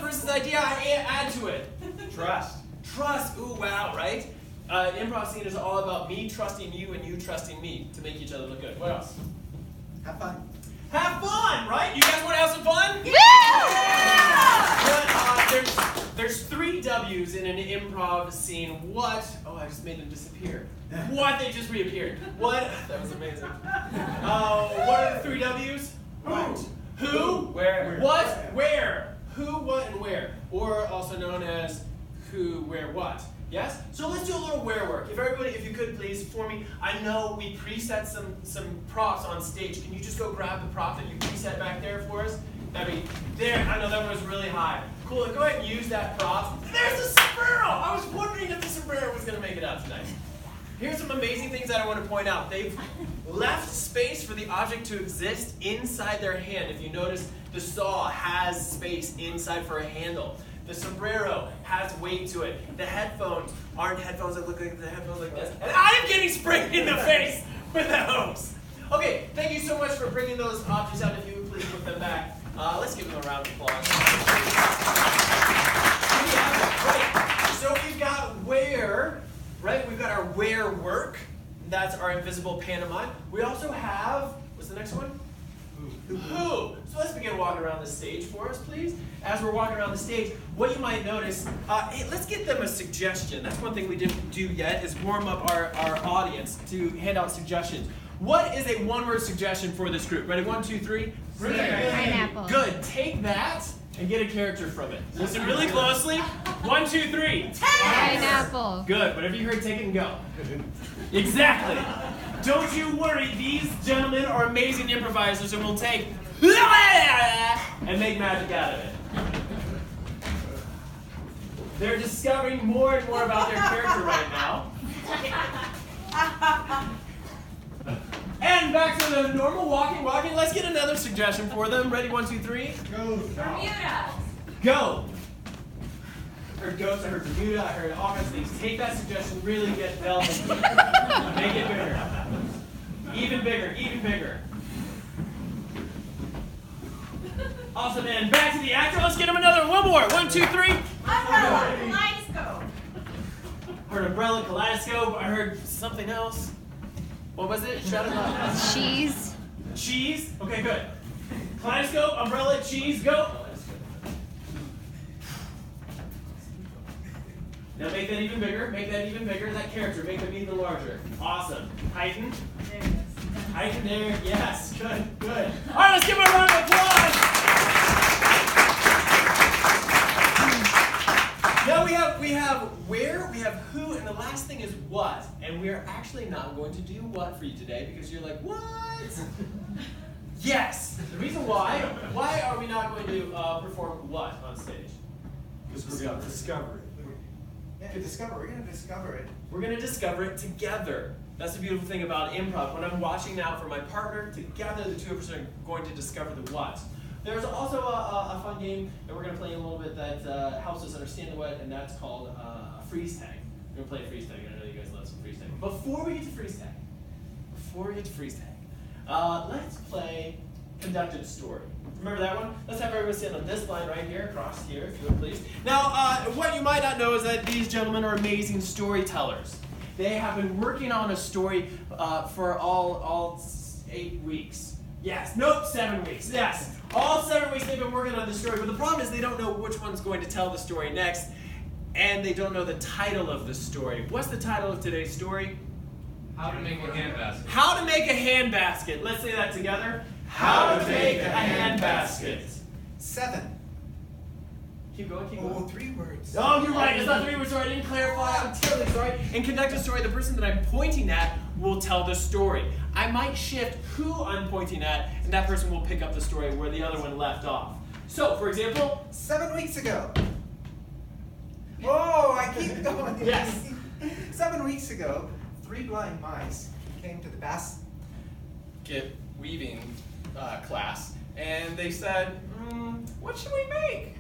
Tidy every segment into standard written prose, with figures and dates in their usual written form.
person's idea, I add to it. Trust. Trust. Ooh, wow, right? Improv scene is all about me trusting you and you trusting me to make each other look good. What else? Have fun. Have fun, right? You guys want to have some fun? Yeah! But, there's 3 W's in an improv scene. What? Oh, I just made them disappear. What? They just reappeared. What? That was amazing. What are the 3 W's? Who? Where? What? Where? Who, what, and where. Or also known as who, where, what. Yes? So let's do a little where work. If everybody, if you could please, for me, I know we preset some props on stage. Can you just go grab the prop that you preset back there for us? That'd be, there, I know that one was really high. Cool, go ahead and use that prop. There's the sombrero! I was wondering if the sombrero was gonna make it out tonight. Here's some amazing things that I want to point out. They've left space for the object to exist inside their hand. If you notice, the saw has space inside for a handle. The sombrero has weight to it. The headphones aren't headphones that look like the headphones like this. And I am getting sprayed in the face with the hose. Okay, thank you so much for bringing those objects out. If you would please put them back. Let's give them a round of applause. Right. So we've got where, right? We've got our where work. That's our invisible pantomime. We also have, what's the next one? Who. So let's begin walking around the stage for us, please. As we're walking around the stage, what you might notice, hey, let's get them a suggestion. That's one thing we didn't do yet, is warm up our audience to hand out suggestions. What is a one-word suggestion for this group? Ready? 1, 2, 3. Pineapple. Good. Take that and get a character from it. Listen really closely. 1, 2, 3. Pineapple. Good. Whatever you heard, take it and go. Exactly. Don't you worry. These gentlemen are amazing improvisers and will take and make magic out of it. They're discovering more and more about their character right now. And back to the normal walking. Let's get another suggestion for them. Ready? 1, 2, 3. Go. Bermuda. Go. I heard ghosts, I heard Bermuda, I heard all kinds of things. Take that suggestion, really get velvet. Make it bigger. Even bigger, even bigger. Awesome, and back to the actor. Let's get him another one more. 1, 2, 3. Umbrella. Kaleidoscope. Heard umbrella, kaleidoscope. I heard something else. What was it? Shout it out. Cheese. Cheese. Okay, good. Kaleidoscope, umbrella, cheese, go. Now make that even bigger. Make that even bigger. That character, make them even larger. Awesome. Heighten. There it is. Heighten there. Yes. Good. Good. All right, let's give him a round of applause. Now we have where, we have who, and the last thing is what. And we are actually not going to do what for you today because you're like, what? Yes. The reason why are we not going to perform what on stage? Because we're going to discover it. Yeah, we're going to discover it. We're going to discover it together. That's the beautiful thing about improv. When I'm watching out for my partner, together the two of us are going to discover the what. There's also a fun game that we're going to play in a little bit that helps us understand the what, and that's called a freeze tag. We're going to play a freeze tag. I know you guys love some freeze tag. Before we get to freeze tag, let's play conducted story. Remember that one? Let's have everyone stand on this line right here, across here, if you would please. Now, what you might not know is that these gentlemen are amazing storytellers. They have been working on a story for all 8 weeks. Yes, nope, 7 weeks. Yes, all 7 weeks they've been working on this story. But the problem is they don't know which one's going to tell the story next, and they don't know the title of the story. What's the title of today's story? How to make a handbasket. How to make a handbasket. Let's say that together. How to make a handbasket. 7. Keep going, keep Oh, going. 3 words. Oh, you're right. It's not 3 words. Sorry, I didn't clarify. I'm terribly sorry. In conducted story, the person that I'm pointing at will tell the story. I might shift who I'm pointing at, and that person will pick up the story where the other one left off. So, for example, 7 weeks ago. Oh, I keep going. Yes. 7 weeks ago, 3 blind mice came to the basket weaving class, and they said, what should we make?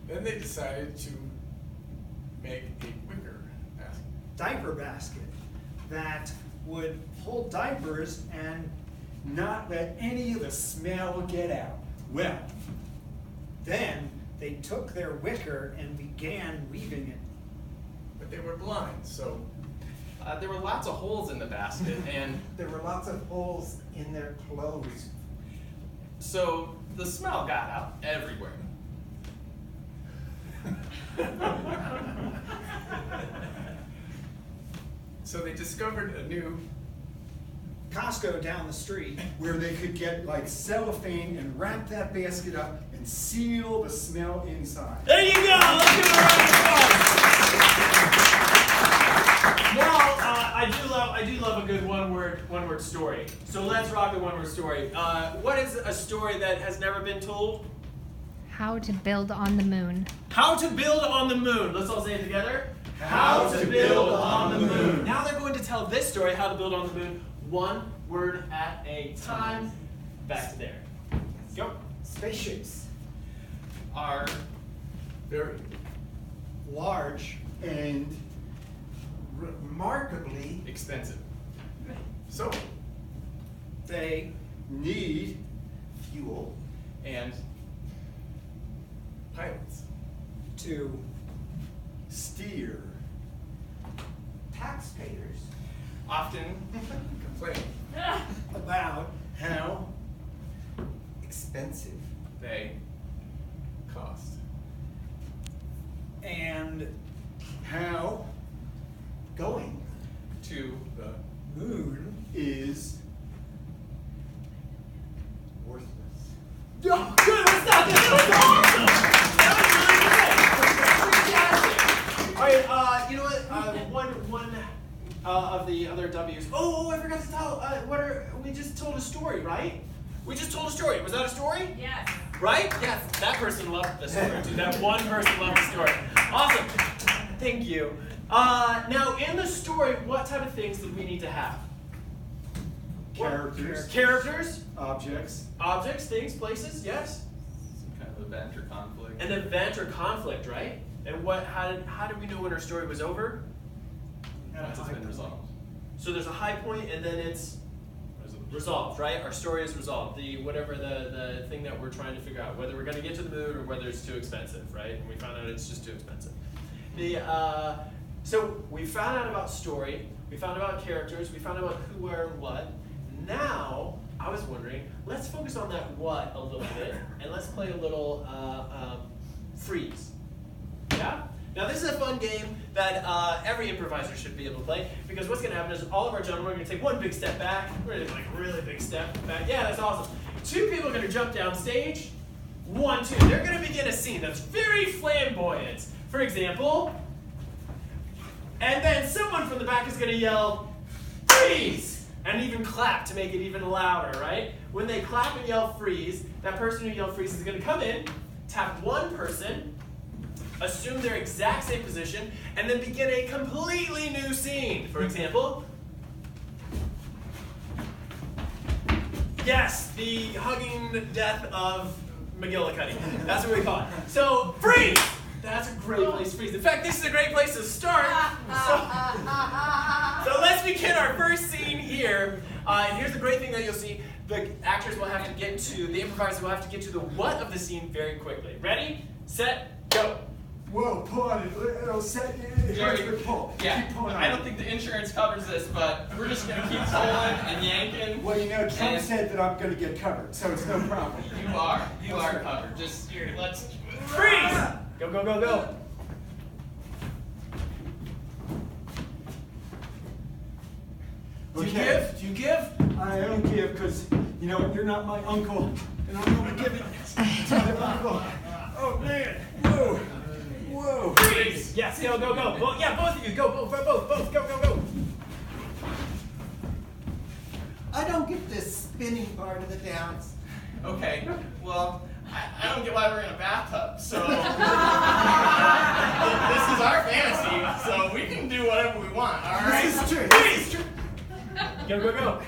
Then they decided to make a wicker basket. Diaper basket that would hold diapers and not let any of the smell get out. Well, Then they took their wicker and began weaving it. But they were blind, so there were lots of holes in the basket, and There were lots of holes in their clothes. so the smell got out everywhere. So they discovered a new Costco down the street. Where they could get like cellophane and wrap that basket up and seal the smell inside. There you go. Let's give it a round of applause. Now, I do love a good one word story. So let's rock the one word story. What is a story that has never been told? How to build on the moon. How to build on the moon. Let's all say it together. How to build on the moon. Now they're going to tell this story, how to build on the moon, one word at a time. Back to there. Go. Spaceships are very Large. and remarkably expensive. So, They need fuel and pilots. to steer. Taxpayers often complain about How expensive they cost. and how Going to the moon. is worthless. Oh, good. Let's stop this. That was awesome. That was really good. Fantastic. All right. You know what? One of the other W's. Oh, I forgot to tell. We just told a story, right? We just told a story. Was that a story? Yes. Right? Yes. That person loved the story too. That one person loved the story. Awesome. Thank you. Now, in the story, what type of things did we need to have? characters, Characters, objects, objects, things, places. Yes. Some kind of event or conflict. An event or conflict, right? And how did we know when our story was over? Once it's been resolved. So there's a high point and then it's resolved, right? Our story is resolved. Whatever the thing that we're trying to figure out, whether we're going to get to the moon or whether it's too expensive, right? And we found out it's just too expensive. So we found out about story, we found out about characters, we found out about who, where, and what. Now, I was wondering, let's focus on that what a little bit, and let's play a little freeze. Yeah? Now this is a fun game that every improviser should be able to play, because what's going to happen is all of our gentlemen are going to take one big step back. We're going to take like a really big step back. Yeah, that's awesome. Two people are going to jump down stage. 1, 2. They're going to begin a scene that's very flamboyant. For example, and then someone from the back is going to yell, freeze! And even clap to make it even louder, right? When they clap and yell freeze, that person who yelled freeze is going to come in, tap one person, assume their exact same position, and then begin a completely new scene. For example, yes, the hugging death of McGillicuddy. That's what we call it. So, freeze! That's a great place to freeze. In fact, this is a great place to start. So let's begin our first scene here. And here's the great thing that you'll see. The actors will have to get to, the improvisers will have to get to the what of the scene very quickly. Ready, set, go. Whoa, pull on it. It'll set Jerry, pull. yeah, Keep pulling on I it. don't think the insurance covers this, but we're just going to keep pulling and yanking. Well, you know, Trump And- said that I'm going to get covered, so it's no problem. You are covered. Just, let's... Freeze! Go, go, go, go. Do you Okay. give? Do you give? I don't give because, you know, you're not my uncle, and I'm going to give it to the uncle. Oh, man. Whoa. Whoa. Freeze! Yes, go, go, go. Well, yeah, both of you. Go, both, go, go, go. I don't get this spinning part of the dance. Okay, well, I don't get why we're in a bathtub, so... this is our fantasy, so we can do whatever we want, all right? This is true. Freeze! Go, go, go.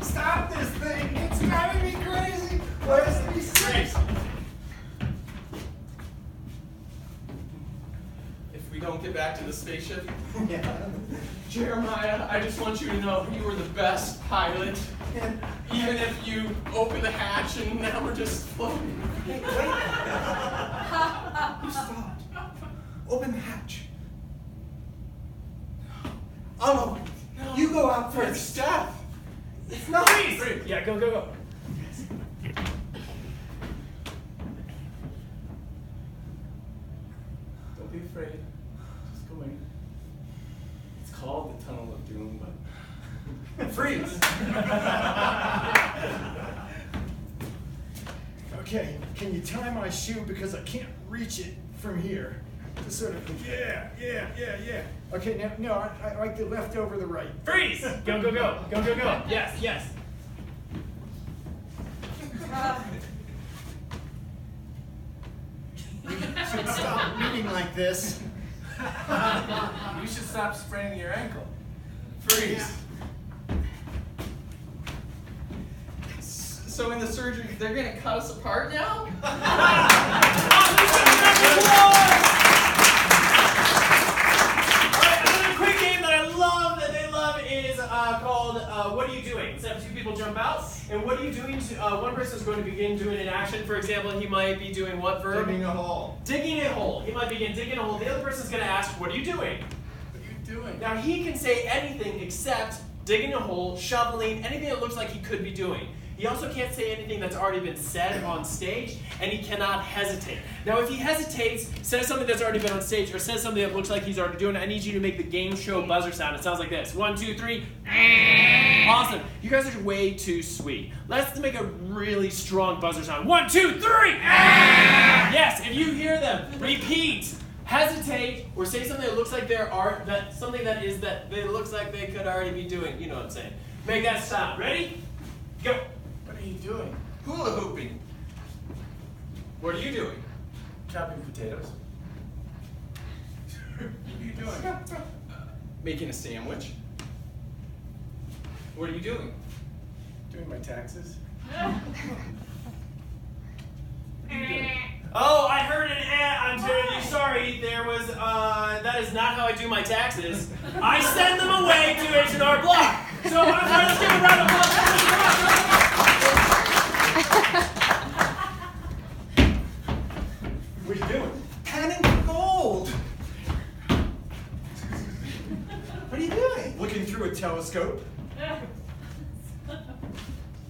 Stop this thing. It's driving me crazy. Where's these Freeze! If we don't get get back to the spaceship? Yeah. Jeremiah, I just want you to know you were the best pilot. Even if you open the hatch and now we're just floating. Hey, wait. You stopped. Open the hatch. I'll open it. No. You go out It's first. death. It's not. Freeze! Yeah, go, go, go. Don't be afraid. Just go in. It's called the Tunnel of Doom, but freeze! Okay, can you tie my shoe because I can't reach it from here? Just sort of, yeah. Okay, now, no, I like the left over the right. Freeze! Go, go, go. Go, go, go. Yes, yes. You should stop reading like this. You should stop spraining your ankle. Freeze. So in the surgery, they're gonna cut us apart now? Another quick game that I love, that they love, is called What Are You Doing? So two people jump out, and what are you doing? One person is going to begin doing an action. For example, he might be doing what verb? Digging a hole. Digging a hole. He might begin digging a hole. The other person is going to ask, what are you doing? What are you doing? Now he can say anything except digging a hole, shoveling, anything that looks like he could be doing. He also can't say anything that's already been said on stage, and he cannot hesitate. Now if he hesitates, says something that's already been on stage, or says something that looks like he's already doing it, I need you to make the game show buzzer sound. It sounds like this. 1, 2, 3. Awesome. You guys are way too sweet. Let's make a really strong buzzer sound. 1, 2, 3. Yes, if you hear them, repeat. Hesitate, or say something that looks like it looks like they could already be doing. You know what I'm saying. Make that sound. Ready? Go. What are you doing? Hula hooping. What are you doing? Chopping potatoes. What are you doing? Making a sandwich. What are you doing? Doing my taxes. Oh, I heard an I'm terribly sorry. There was, that is not how I do my taxes. I send them away to H&R Block. So, I'm sorry, let's give a round of applause. What are you doing? Panning for gold. What are you doing? Looking through a telescope.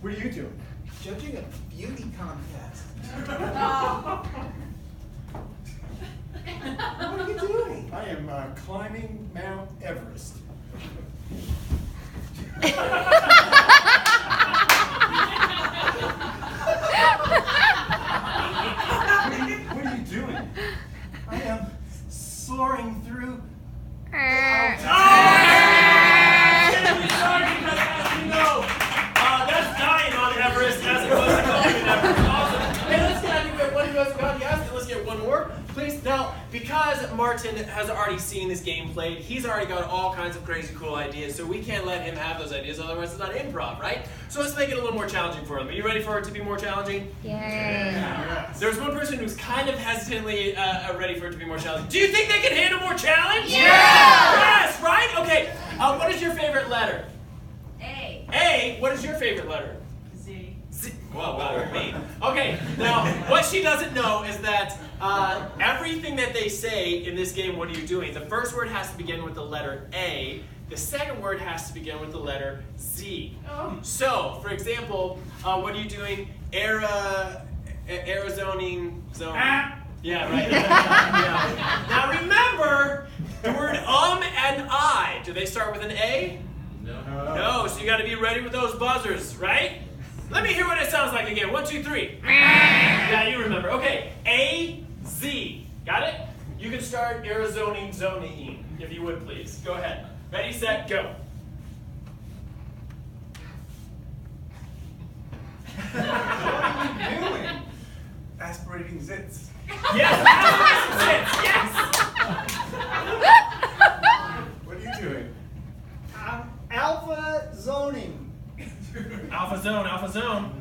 What are you doing? Judging a beauty contest. What are you doing? I am climbing Mount Everest. What are you doing? I am soaring through. Sorry, because as you know, that's dying on Everest as opposed to climbing Everest. Awesome. Hey, let's get out of here. One of you guys got yes, and let's get one more. Please, now, because Martin has already seen this game played, he's already got all kinds of crazy cool ideas, so we can't let him have those ideas, otherwise it's not improv, right? So let's make it a little more challenging for him. Are you ready for it to be more challenging? Yay. There's one person who's kind of hesitantly ready for it to be more challenging. Do you think they can handle more challenge? Yeah! Yes, right? Okay. What is your favorite letter? A. A. What is your favorite letter? Z. Z. Well, you're mean. Okay. Now, what she doesn't know is that everything that they say in this game, what are you doing? The first word has to begin with the letter A. The second word has to begin with the letter Z. Oh. So, for example, what are you doing? Arizoning zone. Yeah, right. Yeah. Now remember, the word and I, do they start with an A? No. No, so you got to be ready with those buzzers, right? Let me hear what it sounds like again. 1, 2, 3. Yeah, you remember. Okay, A, Z. Got it? You can start Arizoning zoning, if you would, please. Go ahead. Ready, set, go. What are you doing? Aspirating zits. Yes, yes. What are you doing? Alpha zoning. Alpha zone, alpha zone.